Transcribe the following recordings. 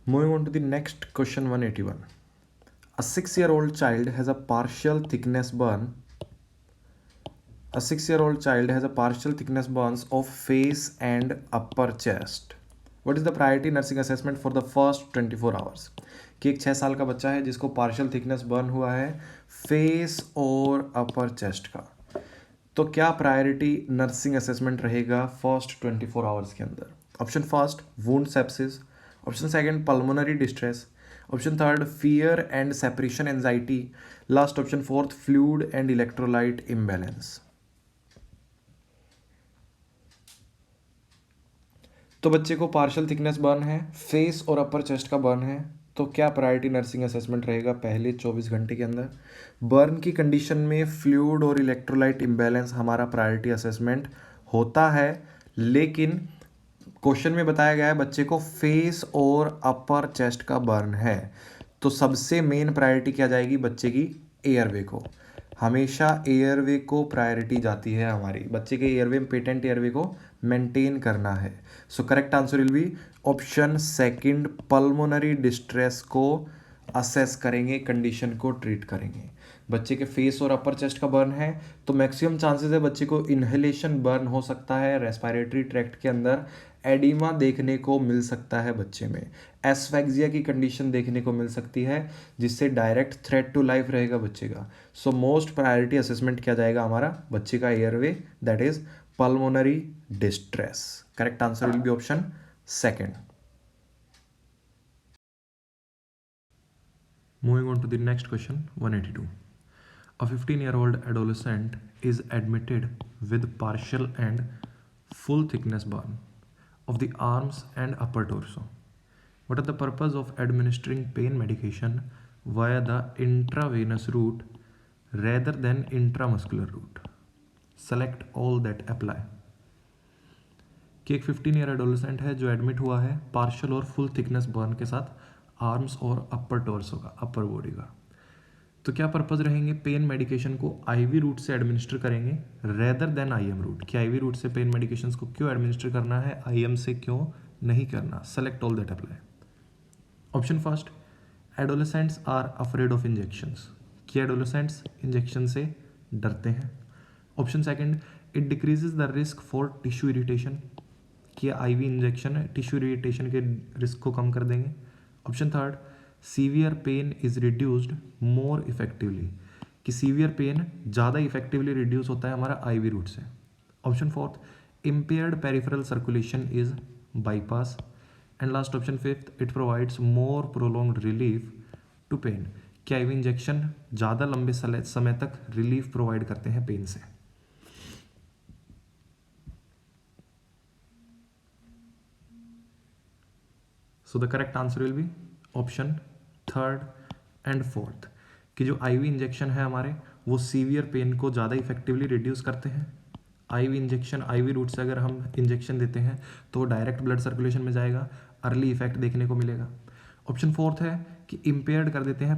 Moving on to the next question 181. A 6-year-old child has a partial thickness burn. A 6-year-old child has a partial thickness burns of face and upper chest. What is the priority nursing assessment for the first 24 hours? कि एक 6 साल का बच्चा है जिसको partial thickness burn हुआ है face और अपर चेस्ट का, तो क्या प्रायोरिटी नर्सिंग असेसमेंट रहेगा फर्स्ट 24 आवर्स के अंदर? Option first wound sepsis, option second pulmonary distress, option third fear and separation anxiety, last option fourth fluid and electrolyte imbalance. तो बच्चे को पार्शियल थिकनेस बर्न है, फेस और अपर चेस्ट का burn है, तो क्या प्रायोरिटी नर्सिंग असेसमेंट रहेगा पहले 24 घंटे के अंदर? बर्न की कंडीशन में फ्लूइड और इलेक्ट्रोलाइट इम्बैलेंस हमारा प्रायोरिटी असेसमेंट होता है, लेकिन क्वेश्चन में बताया गया है बच्चे को फेस और अपर चेस्ट का बर्न है, तो सबसे मेन प्रायोरिटी क्या जाएगी बच्चे की? एयरवे को। हमेशा एयरवे को प्रायोरिटी जाती है हमारी, बच्चे के एयरवे में पेटेंट एयरवे को मेंटेन करना है। So correct answer will be option second, pulmonary distress को असेस करेंगे, कंडीशन को ट्रीट करेंगे। बच्चे के फेस और अपर चेस्ट का बर्न है तो मैक्सिमम चांसेस है बच्चे को इनहेलेशन बर्न हो सकता है, रेस्पिरेटरी ट्रैक्ट के अंदर एडिमा देखने को मिल सकता है बच्चे में, एस्फेक्सिया की कंडीशन देखने को मिल सकती है जिससे डायरेक्ट थ्रेट टू लाइफ रहेगा बच्चे का। सो मोस्ट प्रायोरिटी असेसमेंट क्या जाएगा हमारा? बच्चे का airway, that is pulmonary distress. Correct answer will be option second. Moving on to the next question 182. A 15-year-old adolescent is admitted with partial and full thickness burn of the arms and upper torso. What are the purpose of administering pain medication via the intravenous route rather than intramuscular route? Select all that apply. कि एक 15 year adolescent है जो admit हुआ है partial और full thickness burn के साथ arms और अपर टॉर्सो का, अपर बॉडी का, तो क्या पर्पज रहेंगे? पेन मेडिकेशन को आईवी रूट से एडमिनिस्टर करेंगे रेदर देन आईएम रूट। कि आईवी रूट से पेन मेडिकेशंस को क्यों एडमिनिस्टर करना है, आईएम से क्यों नहीं करना? Select all that apply. Option first, adolescents are afraid of injections. कि एडोलेसेंट्स इंजेक्शन से डरते हैं। Option second, it decreases the risk for tissue irritation. कि आईवी इंजेक्शन टिश्यू इरिटेशन के रिस्क को कम कर देंगे। Option third, severe pain is reduced more effectively. कि सीवियर पेन ज़्यादा इफेक्टिवली रिड्यूस होता है हमारा आईवी रूट से। Option fourth, impaired peripheral circulation is bypass. And last option fifth, it provides more prolonged relief to pain. कि IV injection ज़्यादा लंबे समय तक रिलीफ प्रोवाइड करते हैं पेन से। So the correct answer will be option third and fourth, कि जो आईवी इंजेक्शन है हमारे वो सीवियर पेन को ज़्यादा इफेक्टिवली रिड्यूस करते हैं। आईवी इंजेक्शन, आईवी रूट से अगर हम इंजेक्शन देते हैं तो डायरेक्ट ब्लड सर्कुलेशन में जाएगा, अर्ली इफेक्ट देखने को मिलेगा। ऑप्शन फोर्थ है कि इम्पेयर्ड कर देते हैं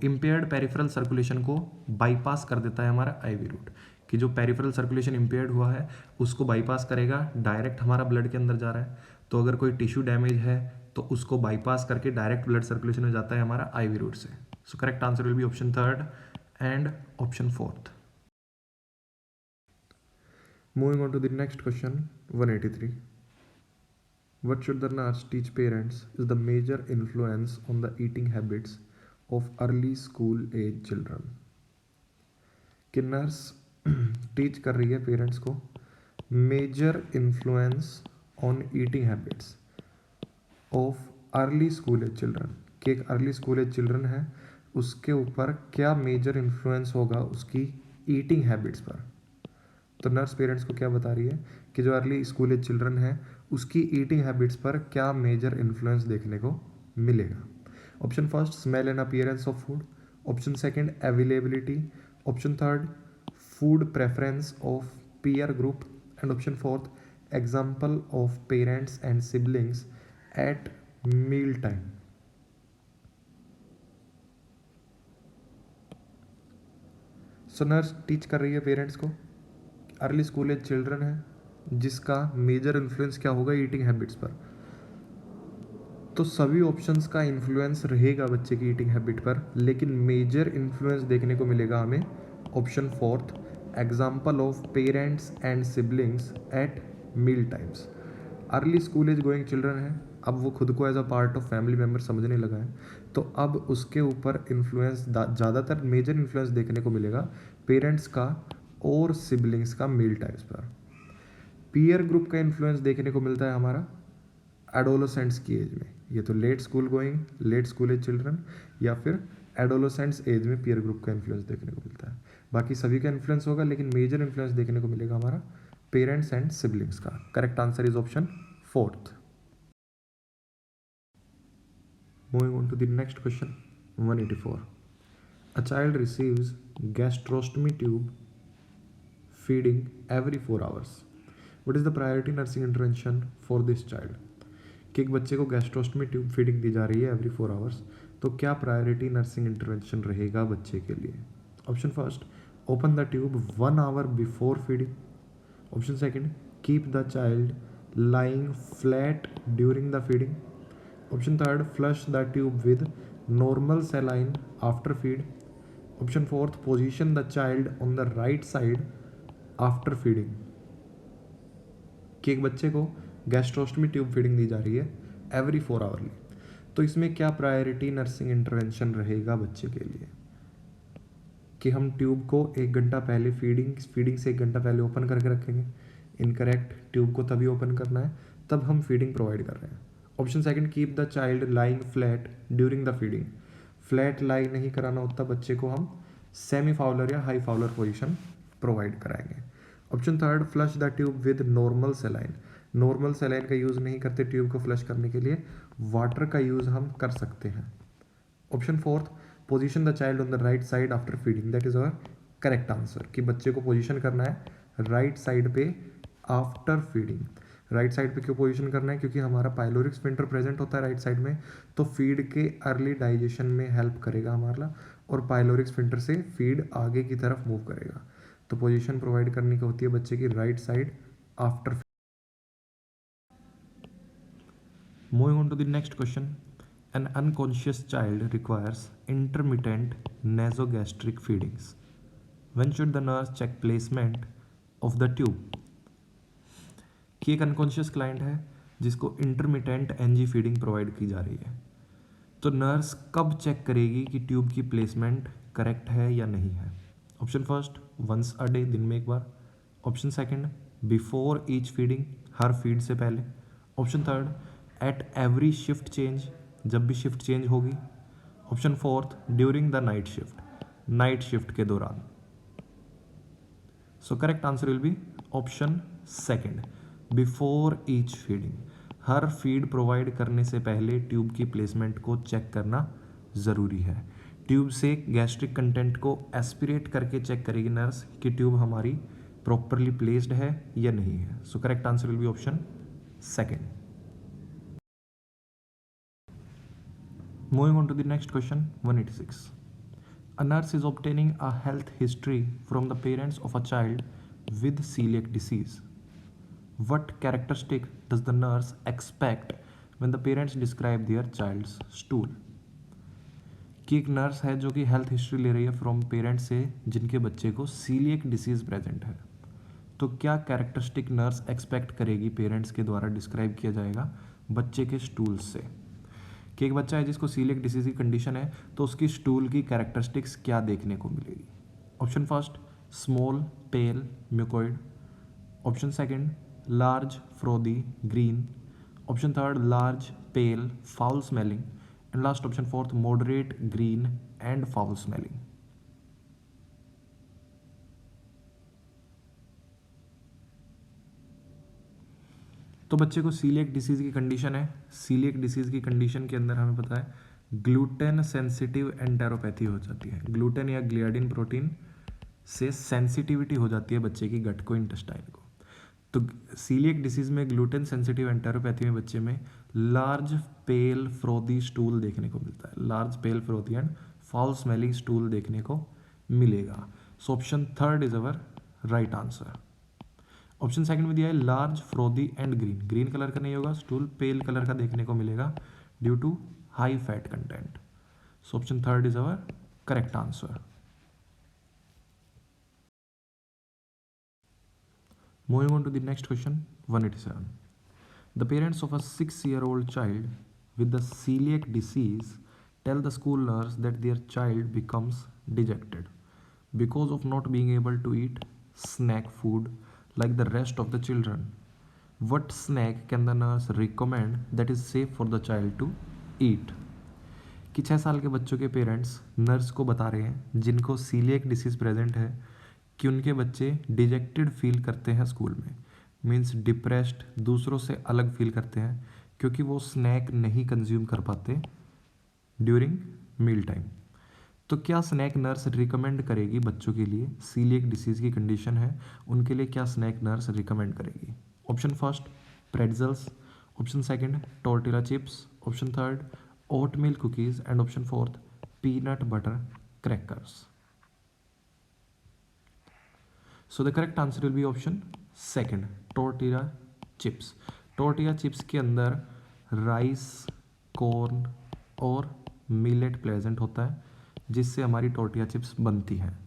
इम्पेयर्ड पेरिफेरल सर्कुलेशन को बाईपास कर देता है हमारा आईवी रूट। कि जो पेरिफेरल सर्कुलेशन इम्पेयर्ड हुआ है उसको बाईपास करेगा, डायरेक्ट हमारा ब्लड के अंदर जा रहा है, तो अगर कोई टिश्यू डैमेज है तो उसको बाईपास करके डायरेक्ट ब्लड सर्कुलेशन में जाता है हमारा आईवी रूट से। So correct answer will be option third and option fourth. Moving on to the next question 183. What should the nurse teach parents is the major influence on the eating habits of early school age children? कि nurse teach कर रही है parents को major influence on eating habits of early school age children. कि एक early school age children है उसके ऊपर क्या मेजर इन्फ्लुएंस होगा उसकी ईटिंग हैबिट्स पर। तो नर्स पेरेंट्स को क्या बता रही है कि जो अर्ली स्कूल एज चिल्ड्रन है उसकी ईटिंग हैबिट्स पर क्या मेजर इन्फ्लुएंस देखने को मिलेगा। Option first, smell and appearance of food. Option second, availability. Option third, food preference of peer group. And option fourth, example of parents and siblings at meal time. So nurse teach कर रही है parents को, early school age children है जिसका major influence क्या होगा eating habits पर, तो सभी ऑप्शंस का इन्फ्लुएंस रहेगा बच्चे की ईटिंग हैबिट पर, लेकिन मेजर इन्फ्लुएंस देखने को मिलेगा हमें option fourth, example of parents and siblings at meal times. Early school age going children है, अब वो खुद को as a part of family member समझने लगा है, तो अब उसके ऊपर इन्फ्लुएंस ज़्यादातर मेजर इन्फ्लुएंस देखने को मिलेगा पेरेंट्स का और सिबलिंग्स का मील टाइम्स पर। पीयर ग्रुप का इन्फ्लुएंस देखने को मिलता है हमारा एडोलोसेंट्स की एज में, ये तो late school going late school age children या फिर एडोलोसेंट्स एज में पीयर ग्रुप का इन्फ्लुएंस देखने को मिलता है। बाकी सभी का इन्फ्लुएंस होगा, लेकिन मेजर इन्फ्लुएंस देखने को मिलेगा हमारा पेरेंट्स एंड सिबलिंग्स का। Correct answer is option fourth. Moving on to the next question, 184. A child receives gastrostomy tube feeding every 4 hours. What is the priority nursing intervention for this child? कि एक बच्चे को गैस्ट्रोस्टमी tube feeding दी जा रही है every 4 hours, तो क्या priority nursing intervention रहेगा बच्चे के लिए? Option first, open the tube 1 hour before feeding. Option second, keep the child lying flat during the feeding. Option third, flush the tube with normal saline after feed. Option fourth, position the child on the right side after feeding. कि एक बच्चे को गैस्ट्रोस्टमी tube feeding दी जा रही है every 4 hourly, तो इसमें क्या प्रायोरिटी नर्सिंग इंटरवेंशन रहेगा बच्चे के लिए? कि हम ट्यूब को 1 घंटा पहले फीडिंग से 1 घंटा पहले ओपन करके रखेंगे। इनकरेक्ट, ट्यूब को तभी ओपन करना है तब हम फीडिंग प्रोवाइड कर रहे हैं। Option second, keep the child lying flat during the feeding. Flat lie नहीं कराना होता बच्चे को, हम सेमी फाउलर या हाई फाउलर पोजीशन प्रोवाइड कराएंगे। Option third, flush the tube with normal saline. Normal saline का यूज़ नहीं करते ट्यूब को फ्लश करने के लिए, वाटर का यूज़ हम कर सकते हैं। Option fourth, position the child on the right side after feeding. That is our correct answer, कि बच्चे को पोजीशन करना है राइट साइड पे आफ्टर फीडिंग। राइट साइड पे क्यों पोजीशन करना है? क्योंकि हमारा पाइलोरिक स्फिंक्टर प्रेजेंट होता है राइट साइड में, तो फीड के अर्ली डाइजेशन में हेल्प करेगा हमारा, और पाइलोरिक स्फिंक्टर से फीड आगे की तरफ मूव करेगा। तो पोजीशन प्रोवाइड करनी की होती है बच्चे की right side after. Moving on to the next question, an unconscious child requires intermittent nasogastric feedings. When should the nurse check placement of the tube? कि एक अनकॉन्शियस क्लाइंट है जिसको इंटरमिटेंट एनजी फीडिंग प्रोवाइड की जा रही है, तो nurse कब चेक करेगी कि ट्यूब की प्लेसमेंट करेक्ट है या नहीं है? Option first, once a day, दिन में एक बार। Option second, before each feeding, हर फीड से पहले। Option third, at every shift change, जब भी शिफ्ट चेंज होगी। Option fourth, during the night shift, night shift के दौरान। So correct answer will be option second, before each feeding. हर feed provide करने से पहले ट्यूब की प्लेसमेंट को चेक करना ज़रूरी है। ट्यूब से गैस्ट्रिक कंटेंट को एस्पिरेट करके चेक करेगी नर्स कि ट्यूब हमारी प्रॉपरली प्लेस्ड है या नहीं है। So correct answer will be option second. Moving on to the next question, 186. A nurse is obtaining a health history from the parents of a child with celiac disease. What characteristic does the nurse expect when the parents describe their child's stool? कि एक nurse है जो कि health history ले रही है from parents से जिनके बच्चे को सीलिएक डिसीज़ प्रेजेंट है, तो क्या कैरेक्टरिस्टिक नर्स एक्सपेक्ट करेगी पेरेंट्स के द्वारा डिस्क्राइब किया जाएगा बच्चे के स्टूल से? कि एक बच्चा है जिसको सीलिएक डिसीज की कंडीशन है, तो उसकी स्टूल की कैरेक्टरिस्टिक्स क्या देखने को मिलेगी? Option first, small pale mucoid. Option second, large frothy green. Option third, large pale foul smelling. And last option fourth, moderate green and foul smelling. तो बच्चे को सीलिएक डिसीज़ की कंडीशन है। सीलिएक डिसीज़ की कंडीशन के अंदर हमें पता है ग्लूटेन सेंसिटिव एंटेरोपैथी हो जाती है। ग्लूटेन या ग्लियाडिन प्रोटीन से सेंसिटिविटी हो जाती है बच्चे की गट को, इंटेस्टाइन को। तो सीलिएक डिसीज़ में ग्लूटेन सेंसिटिव एंटेरोपैथी में बच्चे में लार्ज पेल फ्रोदी स्टूल देखने को मिलता है। Large pale frothy and foul smelling stool देखने को मिलेगा। So option third is our right answer. Option second में दिया है large frothy and green, green colour का नहीं होगा, स्टूल पेल कलर का देखने को मिलेगा due to high fat content. So option third is our correct answer. Moving on to the next question, 187. The parents of a 6-year-old child with the celiac disease tell the school nurse that their child becomes dejected because of not being able to eat snack food like the rest of the children. What snack can the nurse recommend that is safe for the child to eat? कि 6 साल के बच्चों के parents nurse को बता रहे हैं जिनको सीलिएक डिसीज़ प्रेजेंट है कि उनके बच्चे डिजेक्टेड फील करते हैं स्कूल में, मीन्स डिप्रेस्ड, दूसरों से अलग फील करते हैं क्योंकि वो स्नैक नहीं कंज्यूम कर पाते ड्यूरिंग मील टाइम। तो क्या स्नैक नर्स रिकमेंड करेगी बच्चों के लिए, सीलिएक डिसीज़ की कंडीशन है उनके लिए क्या स्नैक नर्स रिकमेंड करेगी? Option first pretzels, option second tortilla chips, option third oatmeal cookies, and option fourth peanut butter crackers. So the correct answer will be option second tortilla chips. tortilla chips के अंदर rice, corn और millet present होता है जिससे हमारी टोर्टिया chips बनती हैं।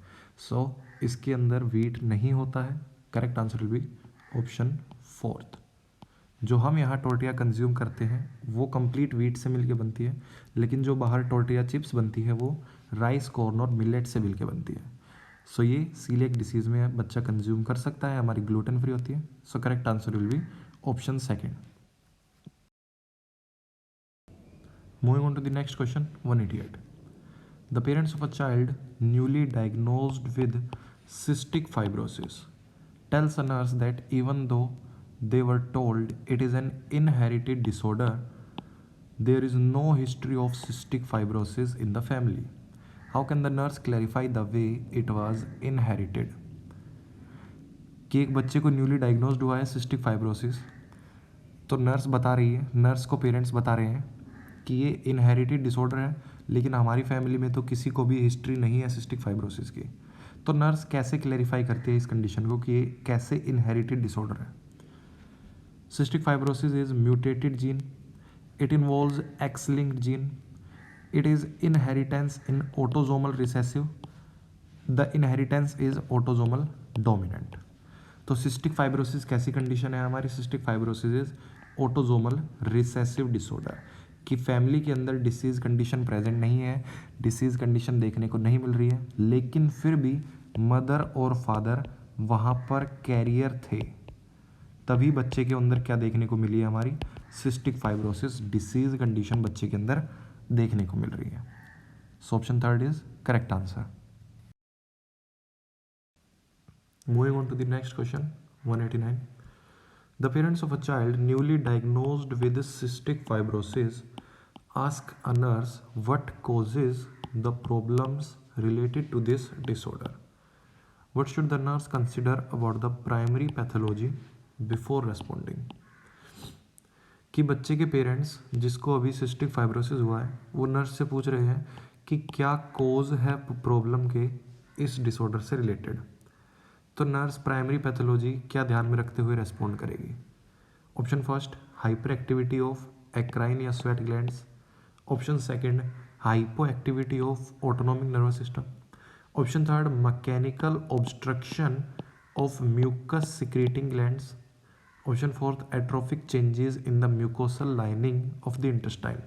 सो इसके अंदर वीट नहीं होता है। Correct answer will be option fourth. जो हम यहाँ टोर्टिया कंज्यूम करते हैं वो कंप्लीट वीट से मिलके बनती है, लेकिन जो बाहर टोर्टिया चिप्स बनती है वो राइस, कॉर्न और मिलेट से मिलके बनती है। सो ये सीलिएक डिसीज़ में बच्चा कंज्यूम कर सकता है, हमारी ग्लूटेन फ्री होती है। So correct answer will be option second. Moving on to the next question 188. The parents of a child newly diagnosed with cystic fibrosis tells a nurse that even though they were told it is an inherited disorder, there is no history of cystic fibrosis in the family. How can the nurse clarify the way it was inherited? कि एक बच्चे को newly diagnosed हुआ है cystic fibrosis, तो nurse बता रही है, नर्स को पेरेंट्स बता रहे हैं कि ये इनहेरिटेड डिसऑर्डर है, लेकिन हमारी फैमिली में तो किसी को भी हिस्ट्री नहीं है सिस्टिक फाइब्रोसिस की। तो नर्स कैसे क्लैरिफाई करती है इस कंडीशन को कि ये कैसे इनहेरिटेड डिसऑर्डर है? Cystic fibrosis is mutated gene. It involves X-linked gene. It is inheritance in autosomal recessive. The inheritance is autosomal dominant. तो सिस्टिक फाइब्रोसिस कैसी कंडीशन है हमारी? Cystic fibrosis is autosomal recessive disorder, कि family के अंदर disease condition present नहीं है, disease condition देखने को नहीं मिल रही है, लेकिन फिर भी मदर और फादर वहाँ पर कैरियर थे, तभी बच्चे के अंदर क्या देखने को मिली है हमारी? सिस्टिक फाइब्रोसिस डिसीज कंडीशन बच्चे के अंदर देखने को मिल रही है। So option third is correct answer. Moving on to the next question 189. The parents of a child newly diagnosed with cystic fibrosis ask a nurse what causes the problems related to this disorder. What should the nurse consider about the primary pathology before responding? कि बच्चे के parents जिसको अभी cystic fibrosis हुआ है वो nurse से पूछ रहे हैं कि क्या कोज है प्रॉब्लम के इस डिसऑर्डर से रिलेटेड। तो नर्स प्राइमरी पैथोलॉजी क्या ध्यान में रखते हुए रेस्पॉन्ड करेगी? Option first hyper activity of eccrine या sweat glands, option second hypo activity of autonomic nervous system, option third mechanical obstruction of mucus secreting glands, option fourth atrophic changes in the mucosal lining of the intestine.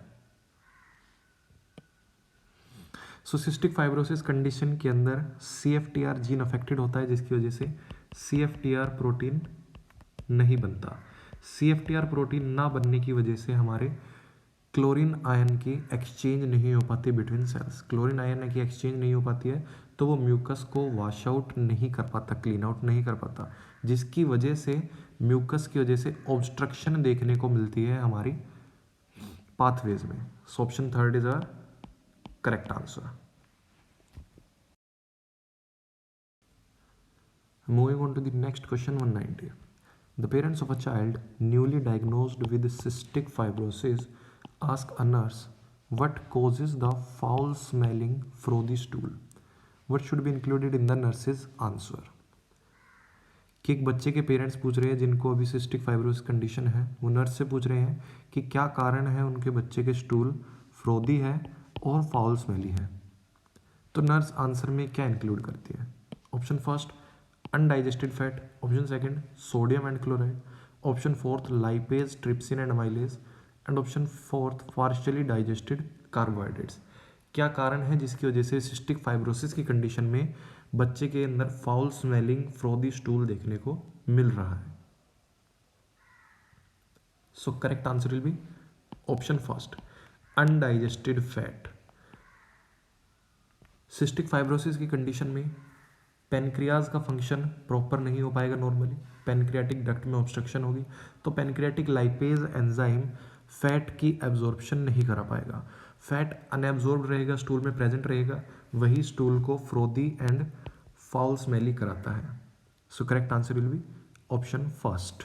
So cystic fibrosis condition के अंदर CFTR gene affected होता है, जिसकी वजह से CFTR protein नहीं बनता। CFTR protein ना बनने की वजह से हमारे क्लोरीन आयन की एक्सचेंज नहीं हो पाती बिटवीन सेल्स। क्लोरीन आयन की एक्सचेंज नहीं हो पाती है तो वो म्यूकस को वॉश आउट नहीं कर पाता, क्लीन आउट नहीं कर पाता, जिसकी वजह से म्यूकस की वजह से ऑब्स्ट्रक्शन देखने को मिलती है हमारी पाथवेज में। So option third is a correct answer. Moving on to the next question 190. The parents of a child newly diagnosed with cystic fibrosis ask a nurse what causes the foul smelling frothy stool. What should be included in the nurses answer. कि एक बच्चे के parents पूछ रहे हैं जिनको अभी cystic fibrosis condition है, वो नर्स से पूछ रहे हैं कि क्या कारण है उनके बच्चे के स्टूल फ्रोदी है और फाउल स्मेली है। तो नर्स आंसर में क्या इंक्लूड करती है? Option first undigested fat, option second sodium and chloride, option fourth lipase trypsin and amylase and option fourth partially digested carbohydrates. क्या कारण है जिसकी वजह से सिस्टिक फाइब्रोसिस की कंडीशन में बच्चे के अंदर फाउल स्मेलिंग फ्रोदी स्टूल देखने को मिल रहा है? So correct answer will be option first undigested fat. Cystic fibrosis की कंडीशन में पेनक्रियाज का फंक्शन प्रॉपर नहीं हो पाएगा नॉर्मली, पेनक्रियाटिक डक्ट में ऑब्स्ट्रक्शन होगी, तो पेनक्रियाटिक लाइपेज एंजाइम फैट की एब्जॉर्प्शन नहीं करा पाएगा, फैट अनएब्जॉर्ब रहेगा, स्टूल में प्रेजेंट रहेगा, वही स्टूल को फ्रोदी एंड फाउल स्मेली कराता है। So correct answer will be option first.